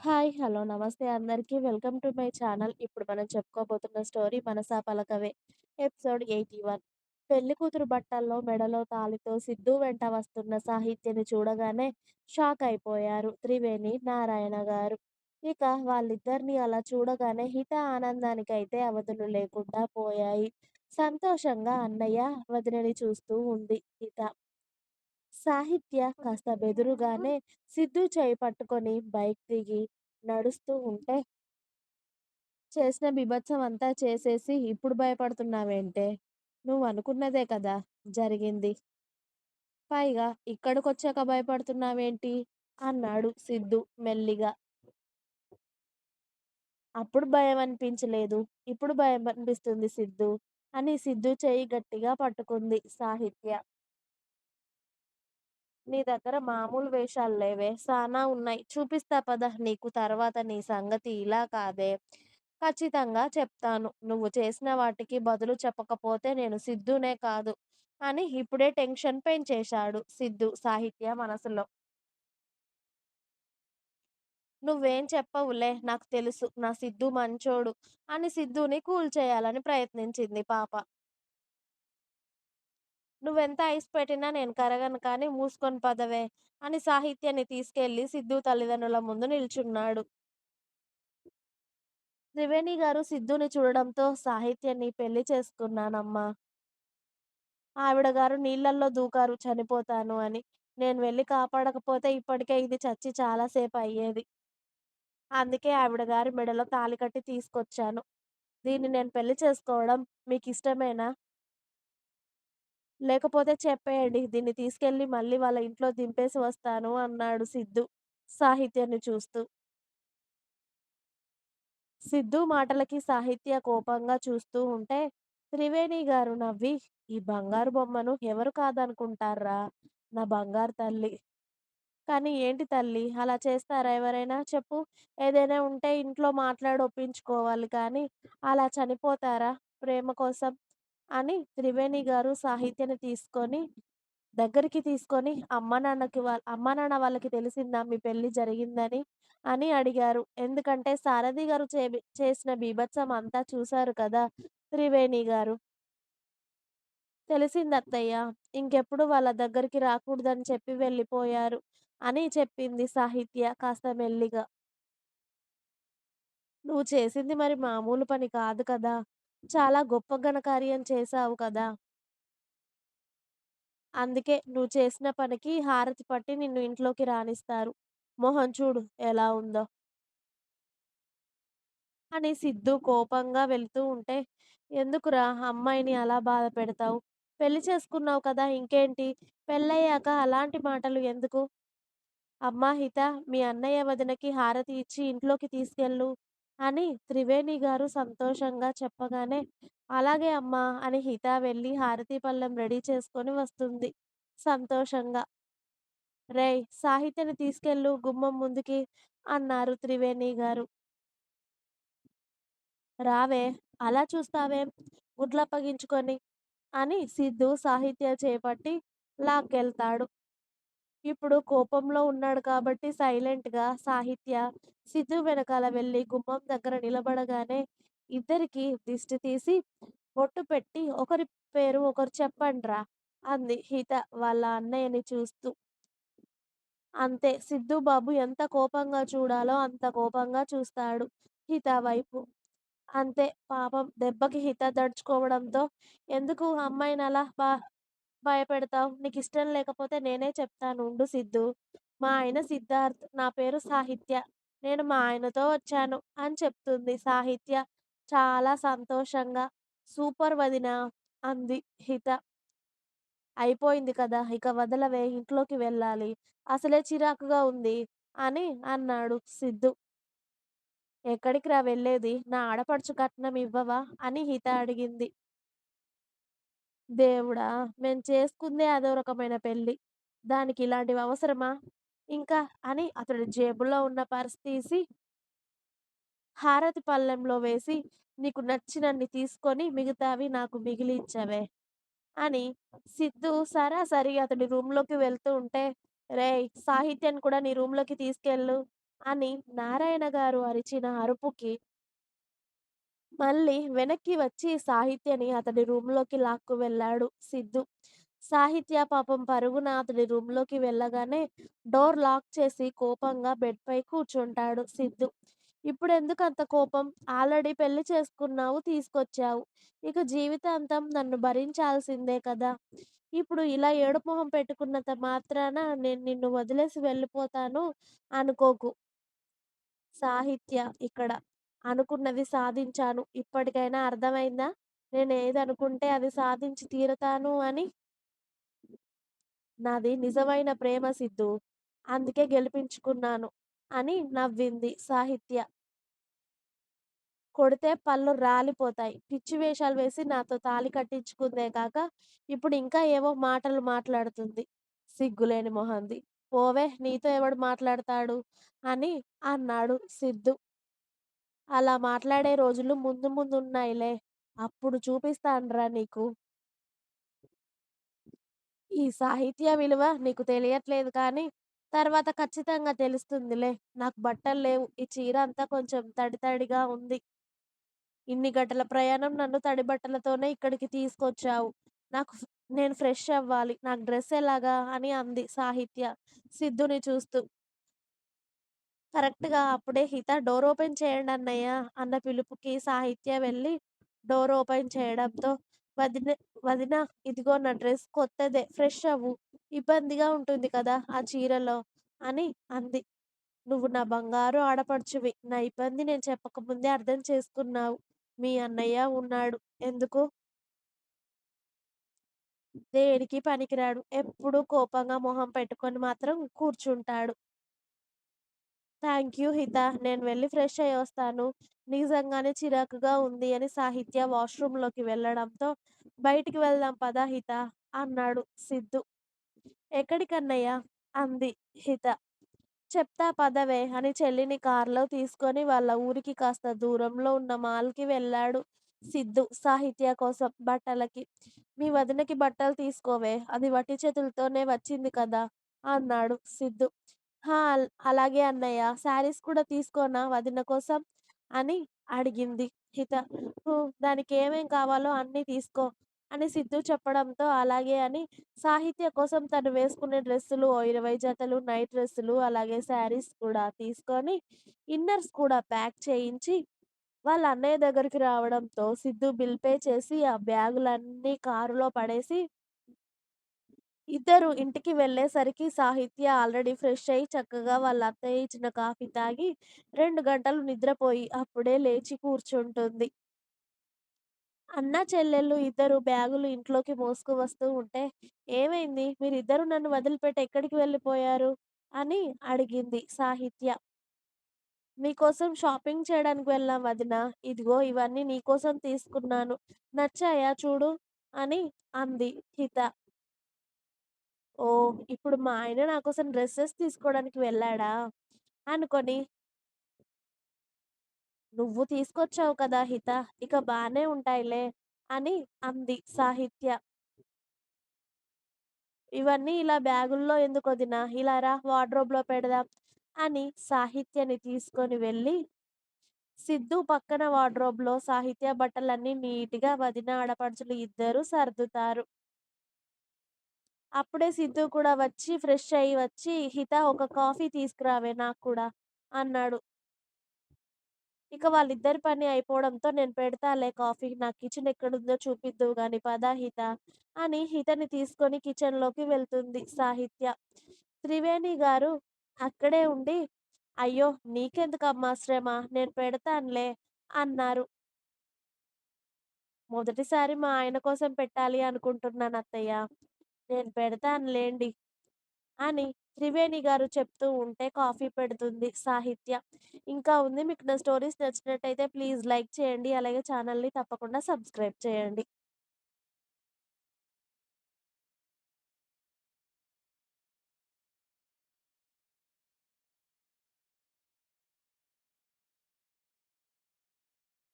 Hi. Hello. నమస్తే అందరికీ. Welcome to my channel. ఇప్పుడు మనం చెప్పుకోబోతున్న స్టోరీ 'మనసా పలకవే' ఎపిసోడ్ 81. పెళ్లి కూతురు బట్టల్లో, మెడలో తాళితో సిద్ధూ వెంట వస్తున్న సాహిత్యని చూడగానే షాక్ అయిపోయారు త్రివేణి, నారాయణ గారు. ఇక వాళ్ళిద్దరిని అలా చూడగానే హిత ఆనందానికైతే అవధులు లేకుండా పోయాయి. సంతోషంగా అన్నయ్య, వదినని చూస్తూ ఉంది హిత. సాహిత్య కాస్త బెదురుగానే సిద్ధు చెయ్యి పట్టుకొని బైక్ దిగి నడుస్తూ ఉంటే, చేసిన బీభత్సం అంతా చేసేసి ఇప్పుడు భయపడుతున్నావేంటే? నువ్వనుకున్నదే కదా జరిగింది. పైగా ఇక్కడికొచ్చాక భయపడుతున్నావేంటి? అన్నాడు సిద్ధు మెల్లిగా. అప్పుడు భయమనిపించలేదు. ఇప్పుడు భయమనిపిస్తుంది సిద్ధూ అని సిద్ధు చెయ్యి గట్టిగా పట్టుకుంది సాహిత్య. నీ దగ్గర మామూలు వేషాలు లేవే. శానా ఉన్నాయి. చూపిస్తా పద నీకు తర్వాత నీ సంగతి ఇలా కాదే. ఖచ్చితంగా చెప్తాను. నువ్వు చేసిన వాటికి బదులు చెప్పకపోతే నేను సిద్ధునే కాదు అని ఇప్పుడే టెన్షన్ పెంచేశాడు సిద్ధు సాహిత్య మనసులో. నువ్వేం చెప్పవులే నాకు తెలుసు. నా సిద్ధు మంచోడు అని సిద్ధుని కూల్ చేయాలని ప్రయత్నించింది పాప. నువ్వెంత ఐస్ పెట్టినా నేను కరగను కానీ మూసుకొని పదవే అని సాహిత్యాన్ని తీసుకెళ్లి సిద్ధు తల్లిదండ్రుల ముందు నిల్చున్నాడు. త్రివేణి గారు సిద్ధుని చూడడంతో సాహిత్యాన్ని పెళ్లి చేసుకున్నానమ్మా. ఆవిడ గారు నీళ్ళల్లో దూకారు చనిపోతాను అని. నేను వెళ్లి కాపాడకపోతే ఇప్పటికే ఇది చచ్చి చాలా సేపు అయ్యేది. అందుకే ఆవిడ గారి మెడలో తాళి కట్టి తీసుకొచ్చాను. దీన్ని నేను పెళ్లి చేసుకోవడం మీకిష్టమేనా? లేకపోతే చెప్పేయండి. దీన్ని తీసుకెళ్ళి మళ్ళీ వాళ్ళ ఇంట్లో దింపేసి వస్తాను అన్నాడు సిద్ధు సాహిత్యాన్ని చూస్తూ. సిద్ధు మాటలకి సాహిత్య కోపంగా చూస్తూ ఉంటే, త్రివేణి గారు నవ్వి, "ఈ బంగారు బొమ్మను ఎవరు కాదనుకుంటార్రా? నా బంగారు తల్లి. కానీ ఏంటి తల్లి అలా చేస్తారా ఎవరైనా చెప్పు? ఏదైనా ఉంటే ఇంట్లో మాట్లాడి ఒప్పించుకోవాలి కానీ, అలా చనిపోతారా ప్రేమ కోసం?" అని త్రివేణి గారు సాహిత్యని దగ్గరికి తీసుకొని అమ్మా, నాన్న వాళ్ళకి తెలిసిందా మీ పెళ్లి జరిగిందని అని అడిగారు. ఎందుకంటే సారథి గారు చేసిన బీభత్సం అంతా చూసారు కదా త్రివేణి గారు. తెలిసిందత్తయ్య. ఇంకెప్పుడు వాళ్ళ దగ్గరికి రాకూడదని చెప్పి వెళ్ళిపోయారు అని చెప్పింది సాహిత్య కాస్త మెల్లిగా. నువ్వు చేసింది మరి మామూలు పని కాదు కదా! చాలా గొప్ప ఘనకార్యం చేశావు కదా! అందుకే నువ్వు చేసిన పనికి హారతి పట్టి నిన్ను ఇంట్లోకి రానిస్తారు. మొహం చూడు ఎలా ఉందో అని సిద్ధు కోపంగా వెళ్తూ ఉంటే, ఎందుకురా అమ్మాయిని అలా బాధ పెడతావు? పెళ్లి చేసుకున్నావు కదా ఇంకేంటి? పెళ్ళయ్యాక అలాంటి మాటలు ఎందుకు? అమ్మా హిత మీ అన్నయ్య వదినకి హారతి ఇచ్చి ఇంట్లోకి తీసుకెళ్ళు అని త్రివేణి గారు సంతోషంగా చెప్పగానే, అలాగే అమ్మా అని హిత వెళ్ళి హారతి పళ్ళెం రెడీ చేసుకొని వస్తుంది సంతోషంగా. రేయ్! సాహిత్యని తీసుకెళ్ళు గుమ్మం ముందుకి అన్నారు త్రివేణి గారు. రావే! అలా చూస్తావేం గుడ్లప్పగించుకొని అని సిద్ధు సాహిత్య చేపట్టి లాక్కెళ్తాడు. ఇప్పుడు కోపంలో ఉన్నాడు కాబట్టి సైలెంట్‌గా సాహిత్య సిద్ధు వెనకాల వెళ్లి గుమ్మం దగ్గర నిలబడగానే ఇద్దరికీ దిష్టి తీసి బొట్టు పెట్టి ఒకరి పేరు ఒకరు చెప్పండ్రా అంది హిత వాళ్ళ అన్నయ్యని చూస్తూ. అంతే. సిద్ధూ బాబు ఎంత కోపంగా చూడాలో అంత కోపంగా చూస్తాడు హిత వైపు. అంతే పాపం దెబ్బకి హిత దడుచుకోవడంతో, "ఎందుకు అమ్మాయినలా భయపెడతావు? నీకిష్టం లేకపోతే నేనే చెప్తాను ఉండు సిద్ధూ. మా ఆయన సిద్ధార్థ్. నా పేరు సాహిత్య. నేను మా ఆయనతో వచ్చాను" అని చెప్తుంది సాహిత్య చాలా సంతోషంగా. "సూపర్ వదినా" అంది హిత. అయిపోయింది కదా! ఇక వదలవే ఇంట్లోకి వెళ్ళాలి. అసలే చిరాకుగా ఉంది అని అన్నాడు సిద్ధు. ఎక్కడికిరా వెళ్ళేది? నా ఆడపడుచు కట్నం ఇవ్వవా? అని హిత అడిగింది. దేవుడా! మేం చేసుకుందే అదో రకమైన పెళ్లి. దానికి ఇలాంటివి అవసరమా? ఇంకా అని అతడి జేబులో ఉన్న పర్స్ తీసి హారతి పళ్ళెంలో వేసి, నీకు నచ్చినన్ని తీసుకొని మిగతావి నాకు మిగిలి ఇచ్చవే అని సిద్ధు సరాసరి అతడి రూమ్‌లోకి వెళ్తూ ఉంటే, రేయ్! సాహిత్యాన్ని కూడా నీ రూమ్‌లోకి తీసుకెళ్ళు అని నారాయణ గారు అరిచిన అరుపుకి మళ్ళీ వెనక్కి వచ్చి సాహిత్యని అతడి రూమ్‌లోకి లాక్కు వెళ్ళాడు సిద్ధు. సాహిత్య పాపం పరుగున అతడి రూమ్‌లోకి వెళ్ళగానే డోర్ లాక్ చేసి కోపంగా బెడ్‌పై కూర్చుంటాడు సిద్ధు. "ఇప్పుడెందుకంత కోపం? ఆల్రెడీ పెళ్లి చేసుకున్నావు, తీసుకొచ్చావు. ఇక జీవితాంతం నన్ను భరించాల్సిందే కదా! ఇప్పుడు ఇలా ఏడుపు మొహం పెట్టుకున్నంత మాత్రాన నేను నిన్ను వదిలేసి వెళ్ళిపోతాను అనుకోకు." సాహిత్య ఇక్కడ అనుకున్నది సాధించాను. ఇప్పటికైనా అర్థమైందా? నేనేదనుకుంటే అది సాధించి తీరతాను అని. నాది నిజమైన ప్రేమ సిద్ధూ. అందుకే గెలిపించుకున్నాను అని నవ్వింది సాహిత్య. కొడితే పళ్ళు రాలిపోతాయి. పిచ్చి వేషాలు వేసి నాతో తాళి కట్టించుకుందే కాక, ఇప్పుడు ఇంకా ఏవో మాటలు మాట్లాడుతుంది. సిగ్గులేని మొహంది. పోవే నీతో ఎవడు మాట్లాడతాడు అని అన్నాడు సిద్ధు. అలా మాట్లాడే రోజులు ముందు ముందున్నాయిలే. అప్పుడు చూపిస్తానురా నీకు. ఈ సాహిత్య విలువ నీకు తెలియట్లేదు కానీ, తర్వాత ఖచ్చితంగా తెలుస్తుందిలే. నాకు బట్టలు లేవు. ఈ చీర అంతా కొంచెం తడి తడిగా ఉంది. ఇన్ని గంటల ప్రయాణం నన్ను తడి బట్టలతోనే ఇక్కడికి తీసుకొచ్చావు. నాకు ఫ్ నేను ఫ్రెష్ అవ్వాలి. నాకు డ్రెస్ ఎలాగా? అని అంది సాహిత్య సిద్ధుని చూస్తూ. కరెక్ట్‌గా అప్పుడే హిత "డోర్ ఓపెన్ చేయండి అన్నయ్య" అన్న పిలుపుకి సాహిత్య వెళ్లి డోర్ ఓపెన్ చేయడంతో "వదిన వదిన ఇదిగో నా డ్రెస్ కొత్తదే ఫ్రెష్ అవ్వు. ఇబ్బందిగా ఉంటుంది కదా ఆ చీరలో" అని అంది. "నువ్వు నా బంగారు ఆడపడుచువి. నా ఇబ్బంది నేను చెప్పకముందే అర్థం చేసుకున్నావు. మీ అన్నయ్య ఉన్నాడు. ఎందుకు? దేనికి పనికిరాడు. ఎప్పుడూ కోపంగా మొహం పెట్టుకొని మాత్రం కూర్చుంటాడు." థాంక్ యూ హిత. నేను వెళ్లి ఫ్రెష్ అయ్యొస్తాను. నిజంగానే చిరాకుగా ఉంది అని సాహిత్య వాష్‌రూమ్‌లోకి వెళ్ళడంతో, బయటికి వెళ్దాం పద హిత అన్నాడు సిద్ధు. ఎక్కడికన్నయ్య? అంది హిత. చెప్తా పదవే అని చెల్లిని కార్‌లో తీసుకొని వాళ్ళ ఊరికి కాస్త దూరంలో ఉన్న మాల్‌కి వెళ్ళాడు సిద్ధు సాహిత్య కోసం బట్టలకి. మీ వదినకి బట్టలు తీసుకోవే అది వట్టి చేతులతోనే వచ్చింది కదా! అన్నాడు సిద్ధు. హా! అలాగే అన్నయ్య. శారీస్ కూడా తీసుకోనా వదిన కోసం? అని అడిగింది హిత. దానికేమేం కావాలో అన్నీ తీసుకో అని సిద్ధు చెప్పడంతో అలాగే అని సాహిత్య కోసం తను వేసుకునే డ్రెస్సులు ఓ 20 జతలు, నైట్ డ్రెస్సులు, అలాగే శారీస్ కూడా తీసుకొని, ఇన్నర్స్ కూడా ప్యాక్ చేయించి, వాళ్ళ అన్నయ్య దగ్గరికి రావడంతో సిద్ధు బిల్ పే చేసి, ఆ బ్యాగులన్నీ కారులో పడేసి, ఇద్దరు ఇంటికి వెళ్ళేసరికి సాహిత్య ఆల్రెడీ ఫ్రెష్ అయ్యి చక్కగా వాళ్ళ అత్తయ్య ఇచ్చిన కాఫీ తాగి 2 గంటలు నిద్రపోయి అప్పుడే లేచి కూర్చుంటుంది. అన్నా, చెల్లెళ్ళు ఇద్దరు బ్యాగులు ఇంట్లోకి మోసుకు వస్తూ ఉంటే, "ఏమైంది? మీరిద్దరూ నన్ను వదిలిపెట్టి ఎక్కడికి వెళ్ళిపోయారు?" అని అడిగింది సాహిత్య. "మీకోసం షాపింగ్ చేయడానికి వెళ్ళాం వదినా. ఇదిగో ఇవన్నీ నీకోసం తీసుకున్నాను. నచ్చాయా చూడు" అని అంది హిత. ఓహ్! ఇప్పుడు మా ఆయన నా కోసం డ్రెసెస్ తీసుకోవడానికి వెళ్ళాడా? అనుకోని, "నువ్వు తీసుకొచ్చావు కదా హిత! ఇక బానే ఉంటాయిలే" అని అంది సాహిత్య. "ఇవన్నీ ఇలా బ్యాగుల్లో ఎందుకొదినా? ఇలా రా వార్డ్‌రోబ్‌లో పెడదాం" అని సాహిత్యని తీసుకొని వెళ్ళి, సిద్ధు పక్కన వార్డ్‌రోబ్‌లో సాహిత్య బట్టలన్నీ నీట్‌గా వదిన, ఆడపడుచులు ఇద్దరూ సర్దుతారు. అప్పుడే సిద్ధు కూడా వచ్చి ఫ్రెష్ అయ్యి వచ్చి, "హిత ఒక కాఫీ తీసుకురావే నాకు కూడా" అన్నాడు. ఇక వాళ్ళిద్దరి పని అయిపోవడంతో "నేను పెడతాలే కాఫీ. నా కిచెన్ ఎక్కడుందో చూపిద్దువు గాని పద హిత" అని హితని తీసుకొని కిచెన్‌లోకి వెళ్తుంది సాహిత్య. త్రివేణి గారు అక్కడే ఉండి, "అయ్యో! నీకెందుకమ్మా శ్రమ నేను పెడతానులే" అన్నారు. "మొదటిసారి మా ఆయన కోసం పెట్టాలి అనుకుంటున్నానత్తయ్య. నేను పెడతానులెండి" అని త్రివేణి గారు చెప్తూ ఉంటే కాఫీ పెడుతుంది సాహిత్య. ఇంకా ఉంది. మీకు నా స్టోరీస్ నచ్చినట్టయితే ప్లీజ్ లైక్ చేయండి. అలాగే ఛానల్‌ని తప్పకుండా సబ్స్క్రైబ్ చేయండి.